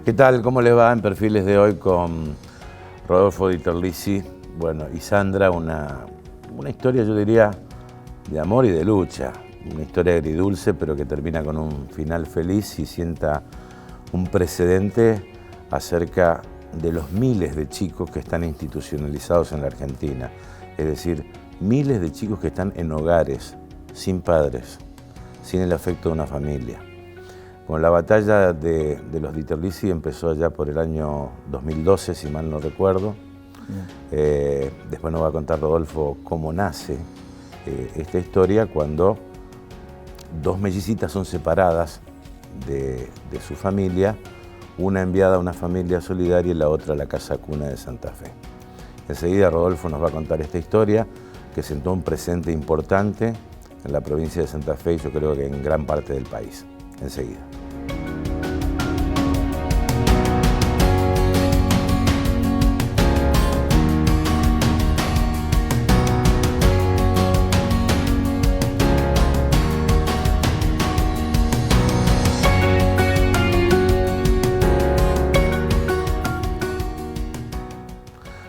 ¿Qué tal? ¿Cómo les va? En Perfiles de hoy con Rodolfo Di Terlizzi, bueno, y Sandra, una historia, yo diría, de amor y de lucha. Una historia agridulce, pero que termina con un final feliz y sienta un precedente acerca de los miles de chicos que están institucionalizados en la Argentina. Es decir, miles de chicos que están en hogares, sin padres, sin el afecto de una familia. Bueno, la batalla de los Di Terlizzi empezó allá por el año 2012, si mal no recuerdo. Después nos va a contar Rodolfo cómo nace esta historia cuando dos mellicitas son separadas de su familia, una enviada a una familia solidaria y la otra a la Casa Cuna de Santa Fe. Enseguida Rodolfo nos va a contar esta historia que sentó un presente importante en la provincia de Santa Fe y yo creo que en gran parte del país. Enseguida.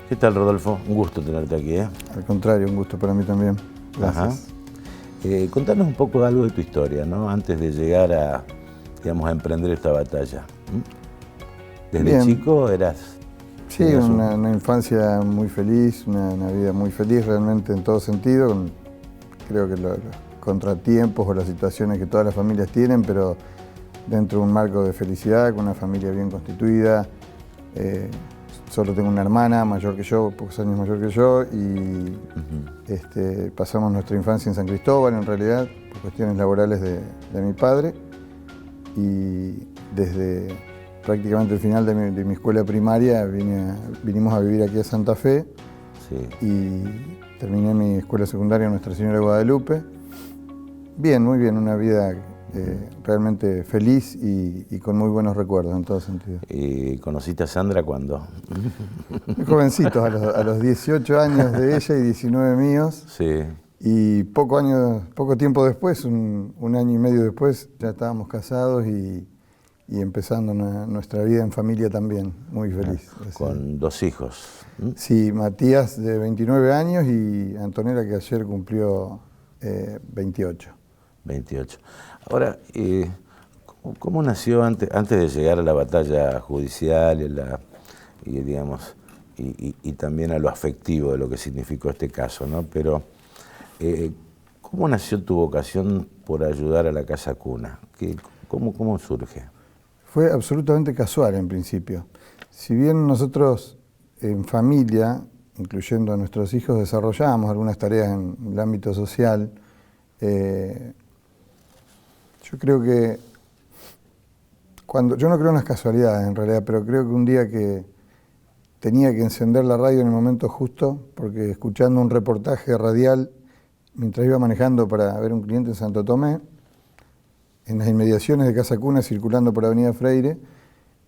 ¿Qué tal, Rodolfo? Un gusto tenerte aquí, ¿eh? Al contrario, un gusto para mí también. Gracias. Contanos un poco algo de tu historia, ¿no? Antes de llegar a, digamos, a emprender esta batalla. ¿Desde Bien. Chico eras...? Sí, una infancia muy feliz, una vida muy feliz realmente en todo sentido. Creo que los contratiempos o las situaciones que todas las familias tienen, pero dentro de un marco de felicidad, con una familia bien constituida. Solo tengo una hermana mayor que yo, pocos años mayor que yo, y pasamos nuestra infancia en San Cristóbal, en realidad, por cuestiones laborales de mi padre. Y desde prácticamente el final de mi escuela primaria vinimos a vivir aquí a Santa Fe. Sí. Y terminé mi escuela secundaria en Nuestra Señora de Guadalupe. Bien, muy bien, una vida realmente feliz y con muy buenos recuerdos en todo sentido. ¿Y conociste a Sandra cuándo? Muy jovencitos, a los 18 años de ella y 19 míos. Sí. Y poco tiempo después, un año y medio después, ya estábamos casados y empezando nuestra vida en familia también, muy feliz. Con dos hijos. Sí, Matías de 29 años y Antonella que ayer cumplió 28. 28. Ahora, ¿cómo nació antes de llegar a la batalla judicial y también a lo afectivo de lo que significó este caso, ¿no? Pero, ¿cómo nació tu vocación por ayudar a la Casa Cuna? ¿Cómo surge? Fue absolutamente casual en principio. Si bien nosotros en familia, incluyendo a nuestros hijos, desarrollábamos algunas tareas en el ámbito social, yo creo que yo no creo en las casualidades en realidad, pero creo que un día que tenía que encender la radio en el momento justo, porque escuchando un reportaje radial mientras iba manejando para ver un cliente en Santo Tomé, en las inmediaciones de Casa Cuna, circulando por Avenida Freire,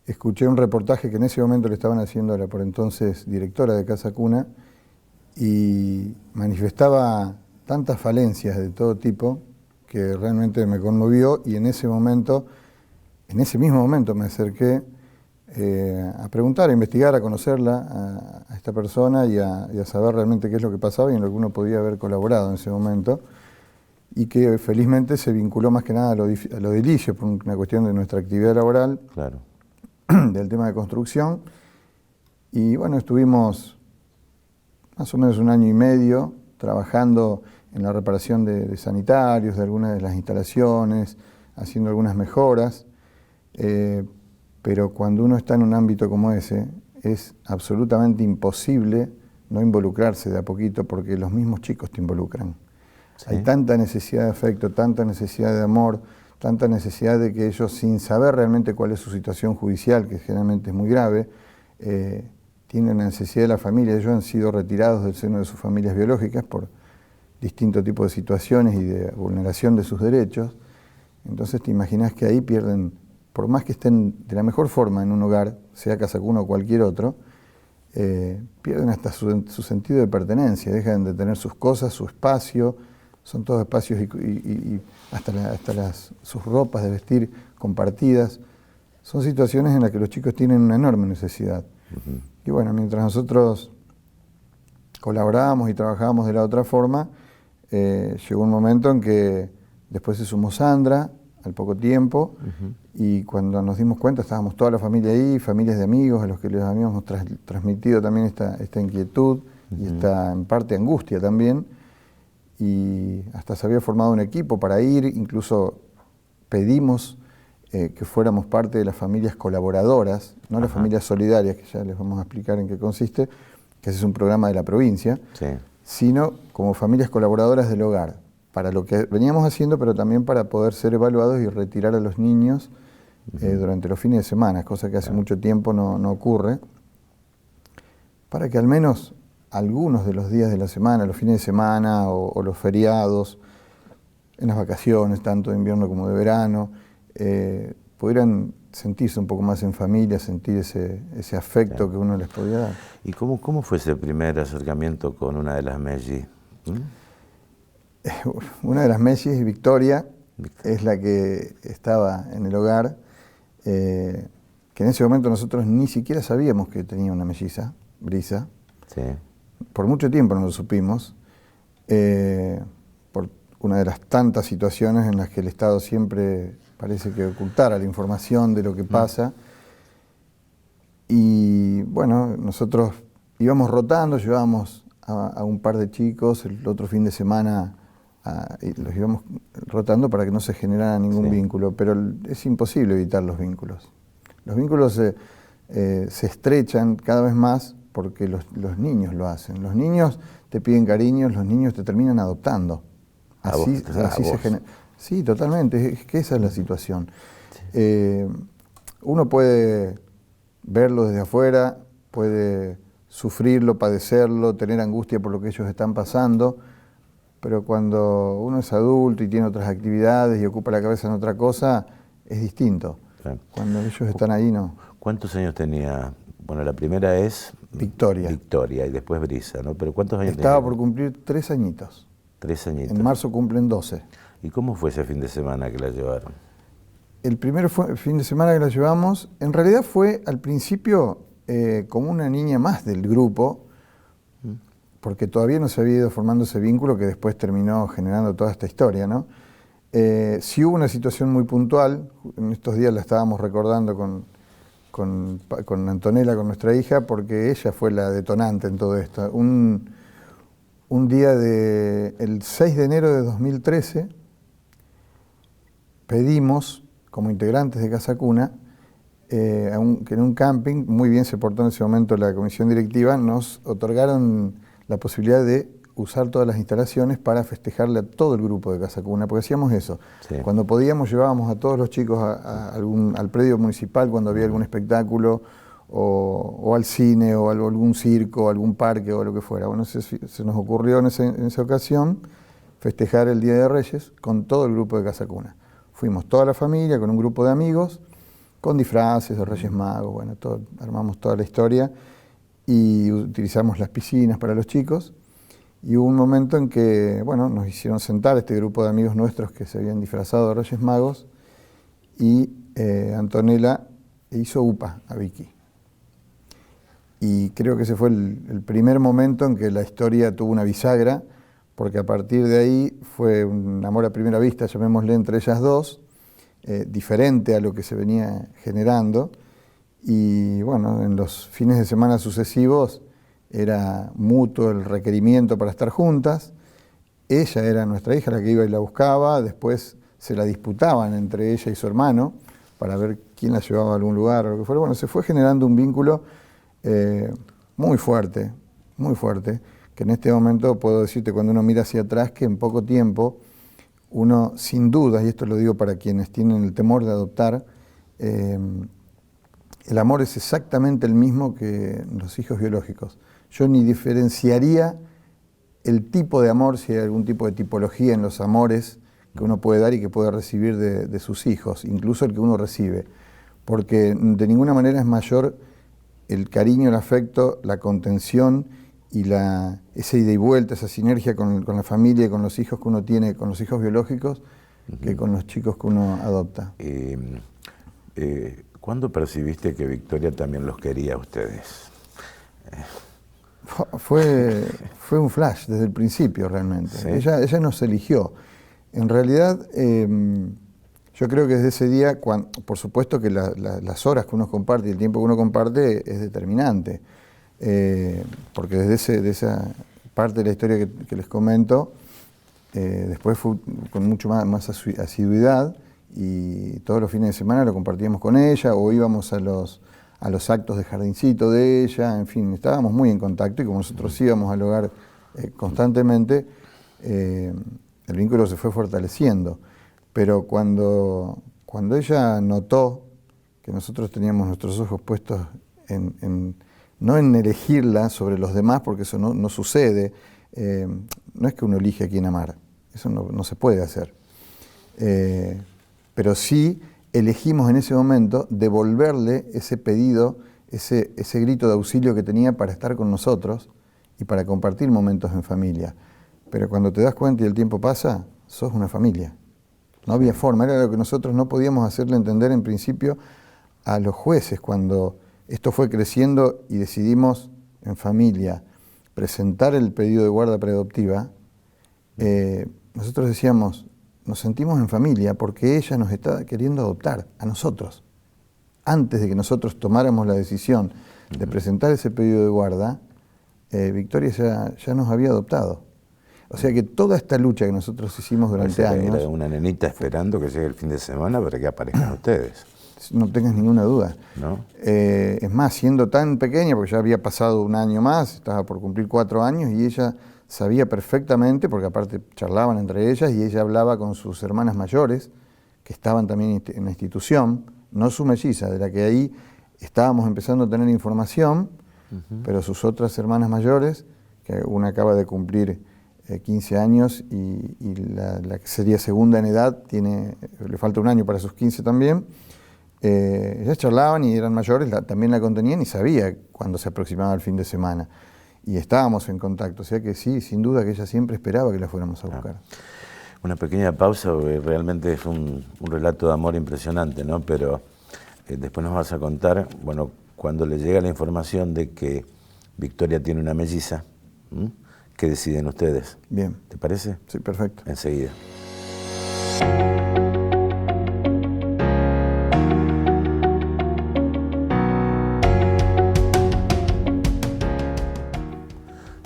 escuché un reportaje que en ese momento le estaban haciendo a la por entonces directora de Casa Cuna y manifestaba tantas falencias de todo tipo que realmente me conmovió y en ese mismo momento me acerqué a preguntar, a investigar, a conocerla, a esta persona y a saber realmente qué es lo que pasaba y en lo que uno podía haber colaborado en ese momento y que felizmente se vinculó más que nada a lo edilicio por una cuestión de nuestra actividad laboral, claro, del tema de construcción. Y bueno, estuvimos más o menos un año y medio trabajando en la reparación de sanitarios, de algunas de las instalaciones, haciendo algunas mejoras, pero cuando uno está en un ámbito como ese, es absolutamente imposible no involucrarse de a poquito porque los mismos chicos te involucran. Sí. Hay tanta necesidad de afecto, tanta necesidad de amor, tanta necesidad de que ellos, sin saber realmente cuál es su situación judicial, que generalmente es muy grave, tienen la necesidad de la familia. Ellos han sido retirados del seno de sus familias biológicas por distintos tipos de situaciones y de vulneración de sus derechos. Entonces te imaginas que ahí pierden, por más que estén de la mejor forma en un hogar, sea Casa Cuna o cualquier otro, pierden hasta su sentido de pertenencia, dejan de tener sus cosas, su espacio, son todos espacios y hasta sus ropas de vestir compartidas. Son situaciones en las que los chicos tienen una enorme necesidad. Y bueno, mientras nosotros colaborábamos y trabajábamos de la otra forma, llegó un momento en que después se sumó Sandra al poco tiempo, y cuando nos dimos cuenta estábamos toda la familia ahí, familias de amigos a los que les habíamos transmitido también esta inquietud y esta en parte angustia también, y hasta se había formado un equipo para ir, incluso pedimos que fuéramos parte de las familias colaboradoras, no las familias solidarias, que ya les vamos a explicar en qué consiste, que ese es un programa de la provincia, sino como familias colaboradoras del hogar, para lo que veníamos haciendo, pero también para poder ser evaluados y retirar a los niños durante los fines de semana, cosa que hace mucho tiempo no ocurre, para que al menos algunos de los días de la semana, los fines de semana o los feriados, en las vacaciones, tanto de invierno como de verano, pudieran sentirse un poco más en familia, sentir ese afecto que uno les podía dar. ¿Y cómo fue ese primer acercamiento con una de las Melli? Una de las Melli, Victoria, es la que estaba en el hogar, que en ese momento nosotros ni siquiera sabíamos que tenía una melliza, Brisa. Sí. Por mucho tiempo no lo supimos, por una de las tantas situaciones en las que el Estado siempre parece que ocultara la información de lo que pasa. Y bueno, nosotros íbamos rotando, llevábamos a un par de chicos, el otro fin de semana los íbamos rotando para que no se generara ningún vínculo, pero es imposible evitar los vínculos. Los vínculos se estrechan cada vez más porque los niños lo hacen. Los niños te piden cariños, los niños te terminan adoptando. Así se genera. Sí, totalmente, es que esa es la situación. Uno puede verlo desde afuera, puede sufrirlo, padecerlo, tener angustia por lo que ellos están pasando, pero cuando uno es adulto y tiene otras actividades y ocupa la cabeza en otra cosa, es distinto. Cuando ellos están ahí, no. ¿Cuántos años tenía? Bueno, la primera es Victoria. Victoria y después Brisa, ¿no? Pero ¿cuántos años tenía? Estaba por cumplir 3 añitos. 3 añitos. En marzo cumplen 12. ¿Y cómo fue ese fin de semana que la llevaron? El primer fin de semana que la llevamos, en realidad fue al principio como una niña más del grupo, porque todavía no se había ido formando ese vínculo que después terminó generando toda esta historia, ¿no? Sí hubo una situación muy puntual, en estos días la estábamos recordando con Antonella, con nuestra hija, porque ella fue la detonante en todo esto. Un día el 6 de enero de 2013, pedimos, como integrantes de Casa Cuna, que en un camping, muy bien se portó en ese momento la comisión directiva, nos otorgaron la posibilidad de usar todas las instalaciones para festejarle a todo el grupo de Casa Cuna, porque hacíamos eso. Sí. Cuando podíamos llevábamos a todos los chicos al predio municipal cuando había algún espectáculo, o al cine, o algún circo, algún parque, o lo que fuera. Bueno, se nos ocurrió en esa ocasión festejar el Día de Reyes con todo el grupo de Casa Cuna. Fuimos toda la familia con un grupo de amigos, con disfraces de Reyes Magos, bueno, armamos toda la historia y utilizamos las piscinas para los chicos. Y hubo un momento en que, bueno, nos hicieron sentar este grupo de amigos nuestros que se habían disfrazado de Reyes Magos y Antonella hizo upa a Vicky. Y creo que ese fue el primer momento en que la historia tuvo una bisagra, porque a partir de ahí fue un amor a primera vista, llamémosle, entre ellas dos, diferente a lo que se venía generando. Y bueno, en los fines de semana sucesivos era mutuo el requerimiento para estar juntas. Ella era nuestra hija la que iba y la buscaba, después se la disputaban entre ella y su hermano para ver quién la llevaba a algún lugar o lo que fuera. Bueno, se fue generando un vínculo muy fuerte, que en este momento puedo decirte, cuando uno mira hacia atrás, que en poco tiempo uno, sin duda, y esto lo digo para quienes tienen el temor de adoptar, el amor es exactamente el mismo que los hijos biológicos. Yo ni diferenciaría el tipo de amor, si hay algún tipo de tipología en los amores que uno puede dar y que puede recibir de sus hijos, incluso el que uno recibe, porque de ninguna manera es mayor el cariño, el afecto, la contención y esa ida y vuelta, esa sinergia con la familia y con los hijos que uno tiene, con los hijos biológicos, que con los chicos que uno adopta. ¿Cuándo percibiste que Victoria también los quería a ustedes? Fue un flash desde el principio realmente. ¿Sí? Ella nos eligió. En realidad, yo creo que desde ese día, por supuesto que las horas que uno comparte y el tiempo que uno comparte es determinante. Porque desde esa parte de la historia que les comento, después fue con mucho más asiduidad y todos los fines de semana lo compartíamos con ella o íbamos a los actos de jardincito de ella, en fin, estábamos muy en contacto y como nosotros íbamos al hogar constantemente, el vínculo se fue fortaleciendo. Pero cuando ella notó que nosotros teníamos nuestros ojos puestos no en elegirla sobre los demás, porque eso no sucede, no es que uno elige a quién amar, eso no se puede hacer. Pero sí elegimos en ese momento devolverle ese pedido, ese grito de auxilio que tenía para estar con nosotros y para compartir momentos en familia. Pero cuando te das cuenta y el tiempo pasa, sos una familia. No había forma, era lo que nosotros no podíamos hacerle entender en principio a los jueces. Cuando esto fue creciendo y decidimos en familia presentar el pedido de guarda preadoptiva, nosotros decíamos, nos sentimos en familia porque ella nos está queriendo adoptar a nosotros. Antes de que nosotros tomáramos la decisión de presentar ese pedido de guarda, Victoria ya nos había adoptado. O sea que toda esta lucha que nosotros hicimos durante años... Era una nenita esperando que llegue el fin de semana para que aparezcan ustedes. No tengas ninguna duda. ¿No? Es más, siendo tan pequeña, porque ya había pasado un año más, estaba por cumplir 4 años, y ella sabía perfectamente, porque aparte charlaban entre ellas, y ella hablaba con sus hermanas mayores, que estaban también en la institución, no su melliza, de la que ahí estábamos empezando a tener información, pero sus otras hermanas mayores, que una acaba de cumplir 15 años y la que sería segunda en edad, le falta un año para sus 15 también. Ellas charlaban y eran mayores, también la contenían y sabía cuando se aproximaba el fin de semana. Y estábamos en contacto, o sea que sí, sin duda que ella siempre esperaba que la fuéramos a buscar. Una pequeña pausa, porque realmente es un relato de amor impresionante, ¿no? Pero después nos vas a contar, bueno, cuando le llega la información de que Victoria tiene una melliza, ¿qué deciden ustedes? Bien. ¿Te parece? Sí, perfecto. Enseguida.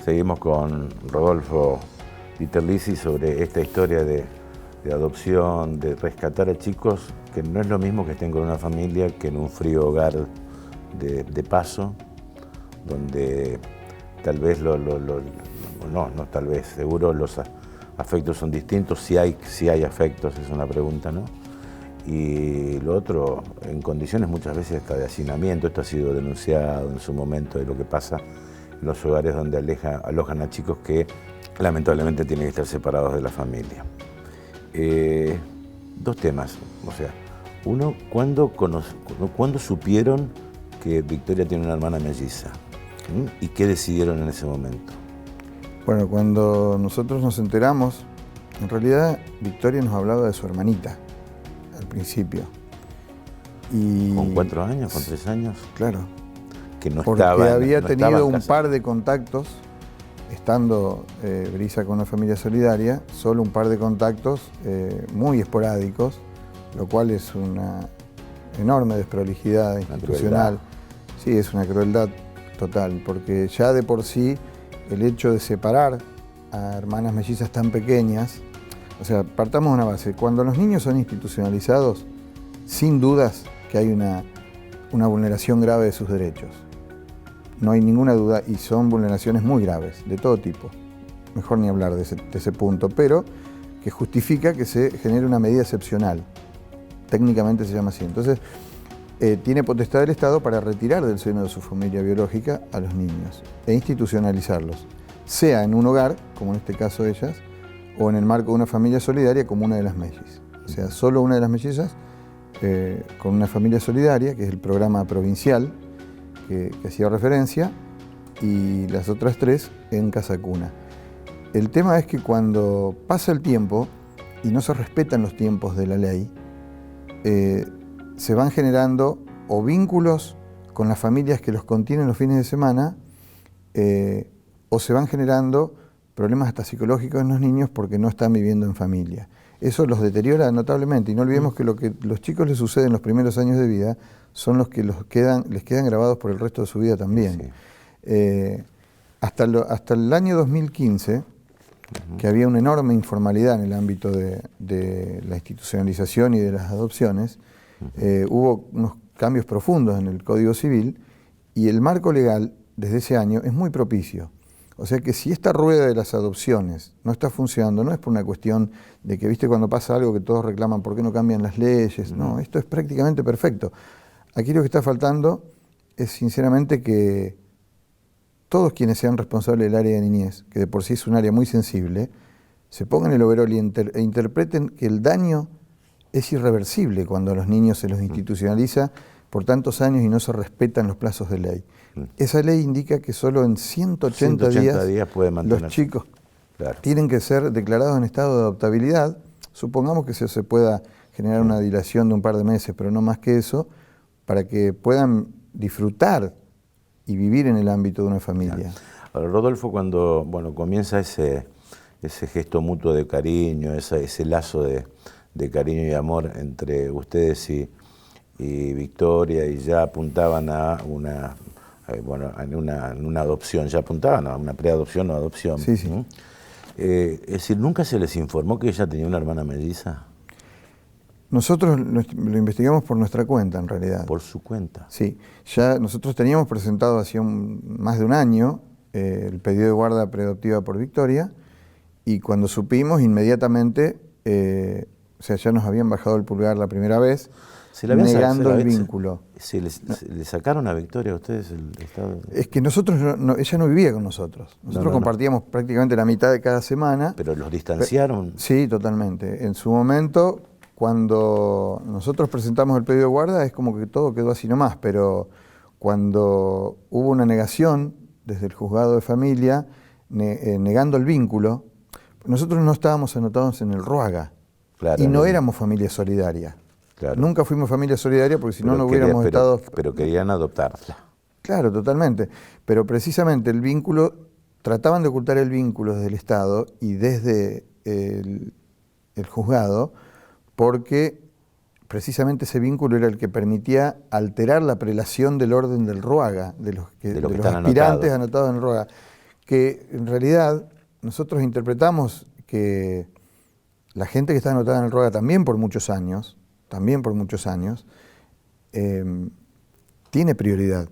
Seguimos con Rodolfo Di Terlizzi sobre esta historia de adopción, de rescatar a chicos, que no es lo mismo que estén con una familia que en un frío hogar de paso, donde tal vez, tal vez, seguro los afectos son distintos, si hay afectos, es una pregunta, ¿no? Y lo otro, en condiciones muchas veces hasta de hacinamiento, esto ha sido denunciado en su momento de lo que pasa en los hogares donde alojan a chicos que lamentablemente tienen que estar separados de la familia. Dos temas, o sea, uno, ¿cuándo supieron que Victoria tiene una hermana melliza? ¿Y qué decidieron en ese momento? Bueno, cuando nosotros nos enteramos, en realidad Victoria nos hablaba de su hermanita al principio. ¿Con 4 años? ¿Con 3 años? Claro. Que no porque estaba, había no tenido un casa. par de contactos, estando Brisa con una familia solidaria, solo un par de contactos muy esporádicos, lo cual es una enorme desprolijidad institucional. Sí, es una crueldad total, porque ya de por sí el hecho de separar a hermanas mellizas tan pequeñas, o sea, partamos de una base, cuando los niños son institucionalizados, sin dudas que hay una vulneración grave de sus derechos. No hay ninguna duda y son vulneraciones muy graves, de todo tipo. Mejor ni hablar de ese punto, pero que justifica que se genere una medida excepcional. Técnicamente se llama así. Entonces, tiene potestad del Estado para retirar del seno de su familia biológica a los niños e institucionalizarlos, sea en un hogar, como en este caso ellas, o en el marco de una familia solidaria como una de las mellizas. O sea, solo una de las mellizas con una familia solidaria, que es el programa provincial, que hacía referencia, y las otras 3 en casa cuna. El tema es que cuando pasa el tiempo y no se respetan los tiempos de la ley, se van generando o vínculos con las familias que los contienen los fines de semana, o se van generando problemas hasta psicológicos en los niños porque no están viviendo en familia. Eso los deteriora notablemente, y no olvidemos que lo que a los chicos les sucede en los primeros años de vida son los que les quedan grabados por el resto de su vida también. Sí. Hasta el año 2015, que había una enorme informalidad en el ámbito de la institucionalización y de las adopciones, hubo unos cambios profundos en el Código Civil, y el marco legal desde ese año es muy propicio. O sea que si esta rueda de las adopciones no está funcionando, no es por una cuestión de que, viste, cuando pasa algo que todos reclaman, ¿por qué no cambian las leyes? No, esto es prácticamente perfecto. Aquí lo que está faltando es sinceramente que todos quienes sean responsables del área de niñez, que de por sí es un área muy sensible, se pongan el overol e interpreten que el daño es irreversible cuando a los niños se los institucionaliza por tantos años y no se respetan los plazos de ley. Esa ley indica que solo en 180 días puede mantenerse. Los chicos tienen que ser declarados en estado de adoptabilidad. Supongamos que se pueda generar una dilación de un par de meses, pero no más que eso, para que puedan disfrutar y vivir en el ámbito de una familia. Ahora, Rodolfo, cuando comienza ese gesto mutuo de cariño, ese lazo de cariño y amor entre ustedes y Victoria, y ya apuntaban a una adopción, ya apuntaban a una preadopción o adopción. Sí, sí. Es decir, ¿nunca se les informó que ella tenía una hermana melliza? Nosotros lo investigamos por nuestra cuenta, en realidad. ¿Por su cuenta? Sí. Ya nosotros teníamos presentado hacía más de un año el pedido de guarda preadoptiva por Victoria, y cuando supimos, inmediatamente, ya nos habían bajado el pulgar la primera vez, negando el vínculo. ¿Le sacaron a Victoria a ustedes el estado? Es que nosotros, ella no vivía con nosotros. Nosotros compartíamos prácticamente la mitad de cada semana. ¿Pero los distanciaron? Sí, totalmente. En su momento, cuando nosotros presentamos el pedido de guarda, es como que todo quedó así nomás, pero cuando hubo una negación desde el juzgado de familia, negando el vínculo, nosotros no estábamos anotados en el RUAGA, y no éramos familia solidaria. Claro. Nunca fuimos familia solidaria porque si no, no hubiéramos estado... Pero querían adoptarla. Claro, totalmente. Pero precisamente el vínculo, trataban de ocultar el vínculo desde el Estado y desde el juzgado, porque precisamente ese vínculo era el que permitía alterar la prelación del orden del RUAGA, de los aspirantes anotados en el RUAGA. Que en realidad nosotros interpretamos que la gente que está anotada en el RUAGA también por muchos años, tiene prioridad,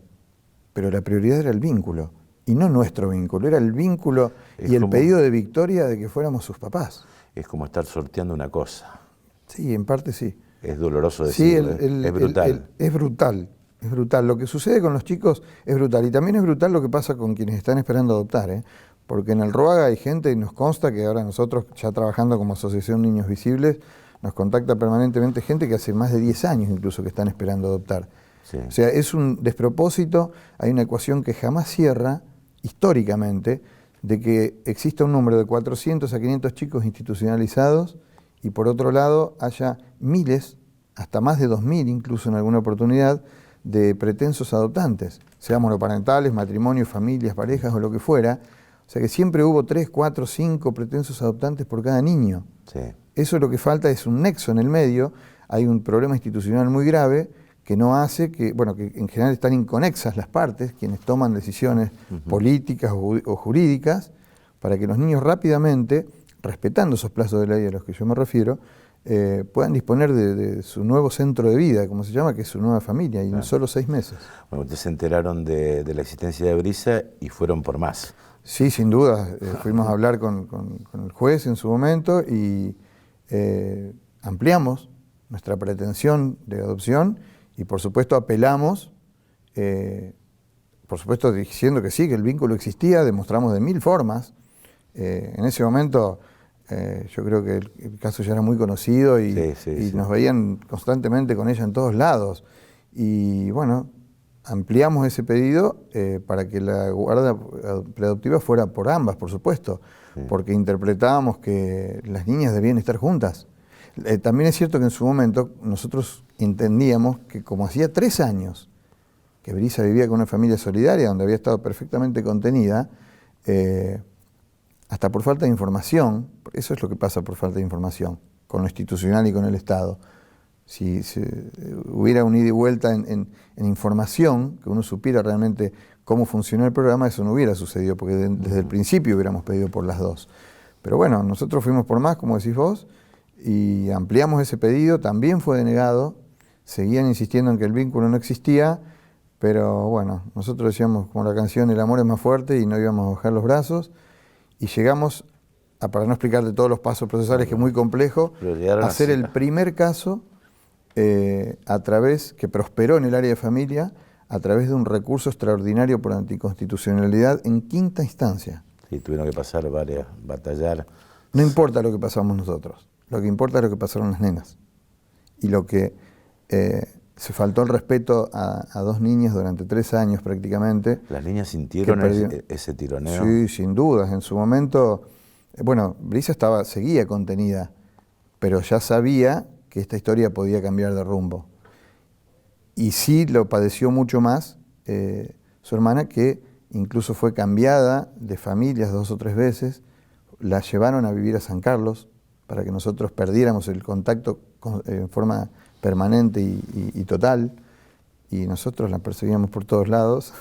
pero la prioridad era el vínculo, y no nuestro vínculo, era el vínculo y el pedido de Victoria de que fuéramos sus papás. Es como estar sorteando una cosa. Sí, en parte sí. Es doloroso decirlo, es brutal. Es brutal. Lo que sucede con los chicos es brutal, y también es brutal lo que pasa con quienes están esperando adoptar, porque en el RUAGA hay gente, y nos consta que ahora nosotros, ya trabajando como Asociación Niños Visibles, nos contacta permanentemente gente que hace más de 10 años incluso que están esperando adoptar. Sí. O sea, es un despropósito, hay una ecuación que jamás cierra, históricamente, de que exista un número de 400 a 500 chicos institucionalizados y por otro lado haya miles, hasta más de 2000 incluso en alguna oportunidad, de pretensos adoptantes, sean monoparentales, matrimonios, familias, parejas o lo que fuera. O sea que siempre hubo 3, 4, 5 pretensos adoptantes por cada niño. Sí. Eso lo que falta es un nexo en el medio, hay un problema institucional muy grave que no hace que en general están inconexas las partes, quienes toman decisiones políticas o jurídicas, para que los niños rápidamente, respetando esos plazos de ley a los que yo me refiero, puedan disponer de su nuevo centro de vida, como se llama, que es su nueva familia, y en solo 6 meses. Bueno, ustedes se enteraron de la existencia de Brisa y fueron por más. Sí, sin duda. Fuimos a hablar con el juez en su momento y ampliamos nuestra pretensión de adopción y por supuesto apelamos, por supuesto diciendo que sí, que el vínculo existía, demostramos de 1000 formas. En ese momento yo creo que el caso ya era muy conocido y nos veían constantemente con ella en todos lados. Y bueno, ampliamos ese pedido para que la guarda preadoptiva fuera por ambas, por supuesto, porque interpretábamos que las niñas debían estar juntas. También es cierto que en su momento nosotros entendíamos que como hacía 3 años que Brisa vivía con una familia solidaria donde había estado perfectamente contenida, hasta por falta de información, eso es lo que pasa por falta de información, con lo institucional y con el Estado. Si hubiera un ida y vuelta en información, que uno supiera realmente cómo funcionó el programa, eso no hubiera sucedido, porque desde el principio hubiéramos pedido por las dos. Pero bueno, nosotros fuimos por más, como decís vos, y ampliamos ese pedido, también fue denegado, seguían insistiendo en que el vínculo no existía, pero bueno, nosotros decíamos, como la canción, el amor es más fuerte y no íbamos a bajar los brazos, y llegamos, para no explicarte todos los pasos procesales, que es muy complejo, a hacer el primer caso a través, que prosperó en el área de familia, a través de un recurso extraordinario por anticonstitucionalidad en 5ª instancia. Sí, tuvieron que pasar batallar. No importa lo que pasamos nosotros, lo que importa es lo que pasaron las nenas. Y lo que se faltó el respeto a 2 niñas durante 3 años prácticamente. ¿Las niñas sintieron ese tironeo? Sí, sin dudas. En su momento, bueno, Brisa seguía contenida, pero ya sabía que esta historia podía cambiar de rumbo. Y sí lo padeció mucho más su hermana, que incluso fue cambiada de familias 2 o 3 veces, la llevaron a vivir a San Carlos para que nosotros perdiéramos el contacto en forma permanente y total, y nosotros la perseguíamos por todos lados.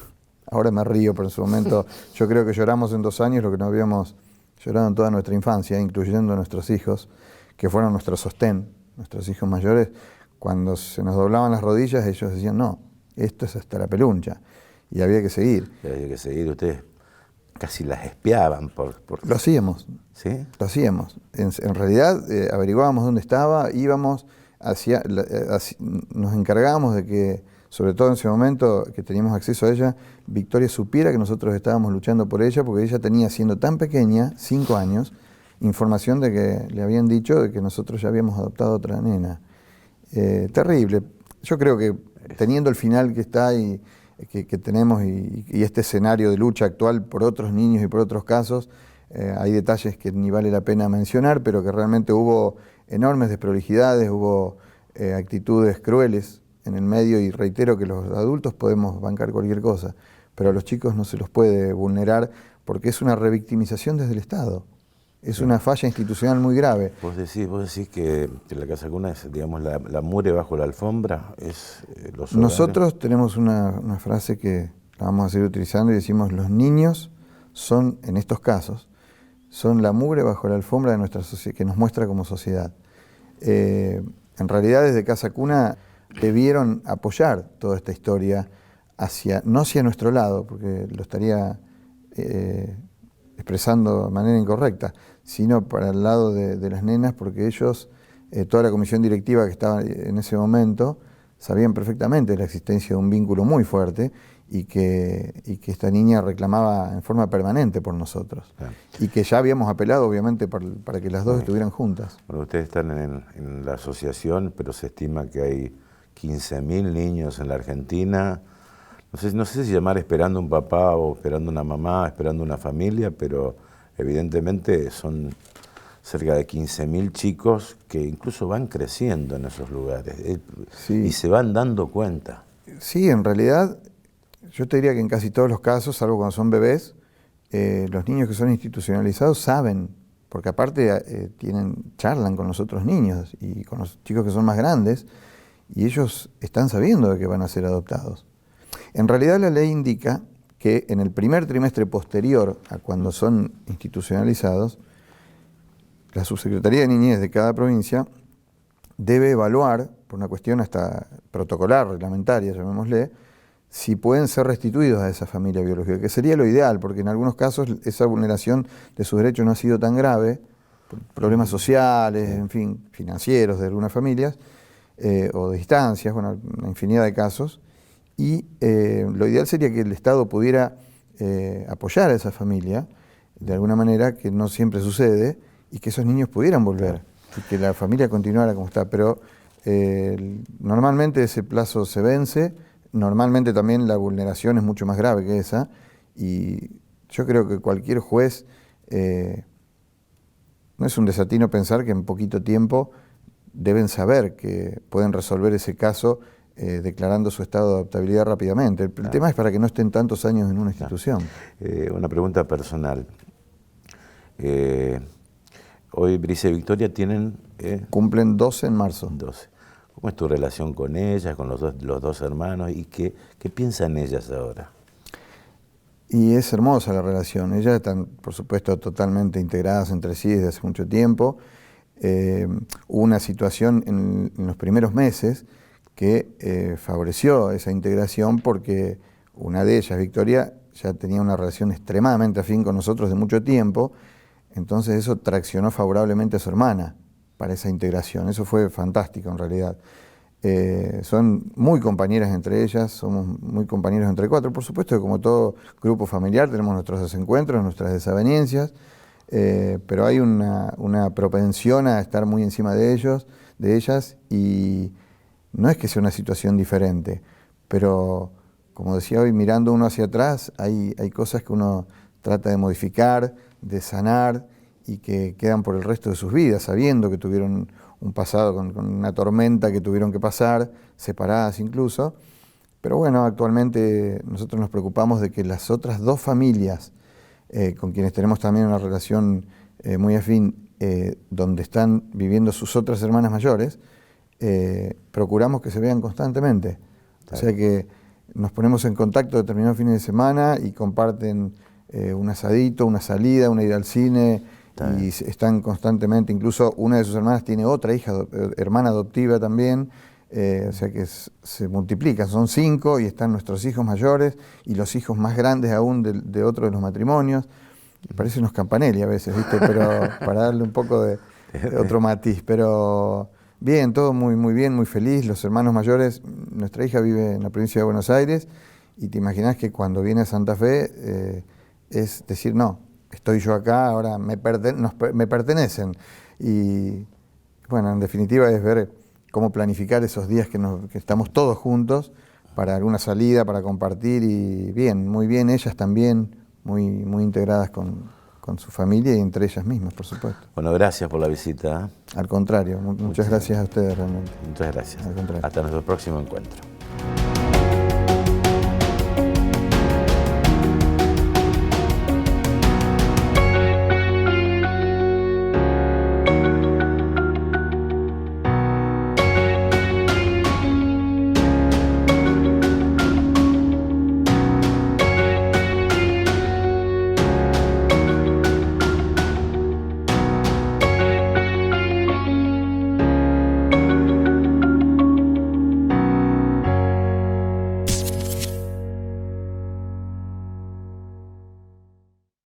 Ahora me río, pero en su momento yo creo que lloramos en 2 años lo que no habíamos llorado en toda nuestra infancia, incluyendo a nuestros hijos, que fueron nuestro sostén. Nuestros hijos mayores, cuando se nos doblaban las rodillas, ellos decían, no, esto es hasta la peluncha, y había que seguir. Había que seguir, ustedes casi las espiaban Lo hacíamos. ¿Sí? Lo hacíamos. En realidad averiguábamos dónde estaba, íbamos, nos encargábamos de que, sobre todo en ese momento que teníamos acceso a ella, Victoria supiera que nosotros estábamos luchando por ella, porque ella tenía, siendo tan pequeña, 5 años, información de que le habían dicho de que nosotros ya habíamos adoptado otra nena. Terrible. Yo creo que teniendo el final que está y que tenemos y este escenario de lucha actual por otros niños y por otros casos, hay detalles que ni vale la pena mencionar, pero que realmente hubo enormes desprolijidades, hubo actitudes crueles en el medio, y reitero que los adultos podemos bancar cualquier cosa, pero a los chicos no se los puede vulnerar porque es una revictimización desde el Estado. Es una falla institucional muy grave. Vos decís que la Casa Cuna es, digamos, la mugre bajo la alfombra, Nosotros tenemos una frase que la vamos a seguir utilizando y decimos, los niños son, en estos casos, son la mugre bajo la alfombra de nuestra sociedad, que nos muestra como sociedad. En realidad, desde Casa Cuna debieron apoyar toda esta historia no hacia nuestro lado, porque lo estaría expresando de manera incorrecta, sino para el lado de las nenas, porque ellos, toda la comisión directiva que estaba en ese momento, sabían perfectamente de la existencia de un vínculo muy fuerte y que esta niña reclamaba en forma permanente por nosotros. Claro. Y que ya habíamos apelado, obviamente, para que las dos estuvieran juntas. Bueno, ustedes están en la asociación, pero se estima que hay 15.000 niños en la Argentina. No sé si llamar esperando un papá o esperando una mamá, esperando una familia, pero evidentemente son cerca de 15.000 chicos que incluso van creciendo en esos lugares y se van dando cuenta. Sí, en realidad, yo te diría que en casi todos los casos, salvo cuando son bebés, los niños que son institucionalizados saben, porque aparte charlan con los otros niños y con los chicos que son más grandes, y ellos están sabiendo de que van a ser adoptados. En realidad la ley indica que en el primer trimestre posterior a cuando son institucionalizados, la Subsecretaría de Niñez de cada provincia debe evaluar, por una cuestión hasta protocolar, reglamentaria, llamémosle, si pueden ser restituidos a esa familia biológica, que sería lo ideal, porque en algunos casos esa vulneración de sus derechos no ha sido tan grave, por problemas sociales, en fin, financieros de algunas familias, o de distancias, bueno, una infinidad de casos, y lo ideal sería que el Estado pudiera apoyar a esa familia, de alguna manera, que no siempre sucede, y que esos niños pudieran volver, y que la familia continuara como está, pero normalmente ese plazo se vence, normalmente también la vulneración es mucho más grave que esa, y yo creo que cualquier juez, no es un desatino pensar que en poquito tiempo deben saber que pueden resolver ese caso declarando su estado de adaptabilidad rápidamente. El tema es para que no estén tantos años en una institución. Una pregunta personal. Hoy Bricia y Victoria tienen... Cumplen 12 en marzo. 12. ¿Cómo es tu relación con ellas, con los dos hermanos? ¿Y qué piensan ellas ahora? Y es hermosa la relación. Ellas están, por supuesto, totalmente integradas entre sí desde hace mucho tiempo. Hubo una situación en los primeros meses que favoreció esa integración porque una de ellas, Victoria, ya tenía una relación extremadamente afín con nosotros de mucho tiempo, entonces eso traccionó favorablemente a su hermana para esa integración. Eso fue fantástico en realidad. Son muy compañeras entre ellas, somos muy compañeros entre cuatro. Por supuesto que como todo grupo familiar tenemos nuestros desencuentros, nuestras desavenencias, pero hay una propensión a estar muy encima de ellas, y no es que sea una situación diferente, pero como decía hoy, mirando uno hacia atrás, hay cosas que uno trata de modificar, de sanar, y que quedan por el resto de sus vidas, sabiendo que tuvieron un pasado con una tormenta que tuvieron que pasar, separadas incluso. Pero bueno, actualmente nosotros nos preocupamos de que las otras dos familias, con quienes tenemos también una relación muy afín, donde están viviendo sus otras hermanas mayores, procuramos que se vean constantemente. Claro. O sea que nos ponemos en contacto determinados fines de semana y comparten un asadito, una salida, una ida al cine, y están constantemente. Incluso una de sus hermanas tiene otra hija, hermana adoptiva también, o sea que se multiplican, son 5 y están nuestros hijos mayores y los hijos más grandes aún de otro de los matrimonios. Parece unos Campanelli a veces, ¿viste? Pero para darle un poco de otro matiz, pero bien, todo muy, muy bien, muy feliz. Los hermanos mayores, nuestra hija vive en la provincia de Buenos Aires, y te imaginas que cuando viene a Santa Fe es decir, no, estoy yo acá, ahora me pertenecen. Y bueno, en definitiva es ver cómo planificar esos días que estamos todos juntos para alguna salida, para compartir, y bien, muy bien, ellas también, muy, muy integradas con su familia y entre ellas mismas, por supuesto. Bueno, gracias por la visita. Al contrario, muchas gracias a ustedes realmente. Muchas gracias. Al contrario. Hasta nuestro próximo encuentro.